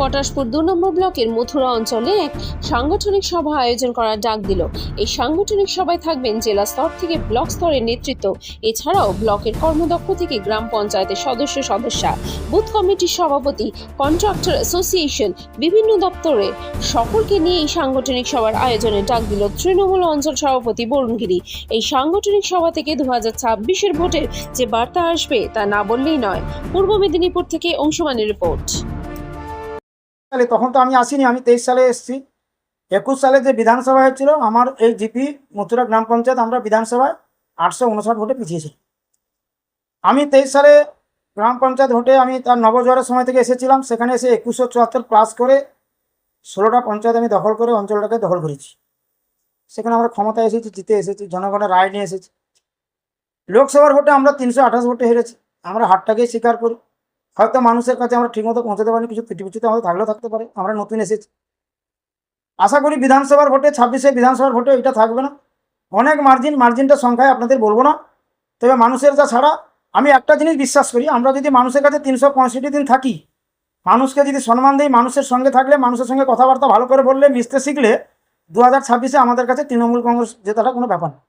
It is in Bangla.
পটাশপুর ২ নম্বর ব্লকের মথুরা অঞ্চলে এক সাংগঠনিক সভা আয়োজন করার ডাক দিল। এই সাংগঠনিক সভায় থাকবেন জেলা স্তর থেকে ব্লক স্তরের নেতৃত্ব, এছাড়াও ব্লকের কর্মদক্ষ থেকে গ্রাম পঞ্চায়েতের সদস্যা, বুথ কমিটির সভাপতি, কন্ট্রাক্টর অ্যাসোসিয়েশন, বিভিন্ন দপ্তরের সকলকে নিয়ে এই সাংগঠনিক সভার আয়োজনের ডাক দিল তৃণমূল অঞ্চল সভাপতি বরুণ গিরি। এই সাংগঠনিক সভা থেকে 2026-এর ভোটের যে বার্তা আসবে তা না বললেই নয়। পূর্ব মেদিনীপুর থেকে অংশুমানের রিপোর্ট। তখন তো আমি আসিনি, আমি 23 সালে এসেছি। 21 সালে যে বিধানসভা হয়েছিল, আমার এই জিপি মথুরা গ্রাম পঞ্চায়েত, আমরা বিধানসভায় 859 ভোটে পিছিয়েছি। আমি 23 সালে গ্রাম পঞ্চায়েত ভোটে আমি তার নবজোয়ারের সময় থেকে এসেছিলাম। সেখানে এসে 2174 প্লাস করে 16টা পঞ্চায়েত আমি দখল করে অঞ্চলটাকে দখল করেছি। সেখানে আমরা ক্ষমতায় এসেছি, জিতে এসেছি, জনগণের রায় নিয়ে এসেছি। লোকসভার ভোটে আমরা 328 ভোটে হেরেছি। আমরা হারটাকেই স্বীকার করি। হয়তো মানুষের কাছে আমরা ঠিকমতো পৌঁছাতে পারিনি, কিছু ত্রুটিবিচ্যুতি আমাদের থাকলেও থাকতে পারে, আমরা নতুন এসেছি। আশা করি বিধানসভার ভোটে 26-এ বিধানসভার ভোটে এটা থাকবে না, অনেক মার্জিনটা সংখ্যায় আপনাদের বলবো না। তবে মানুষের যা ছাড়া আমি একটা জিনিস বিশ্বাস করি, আমরা যদি মানুষের কাছে 365 দিন থাকি, মানুষকে যদি সম্মান দিই, মানুষের সঙ্গে থাকলে, মানুষের সঙ্গে কথাবার্তা ভালো করে বললে, মিশতে শিখলে 2026-এ আমাদের কাছে তৃণমূল কংগ্রেস জেতাটা কোনো ব্যাপার না।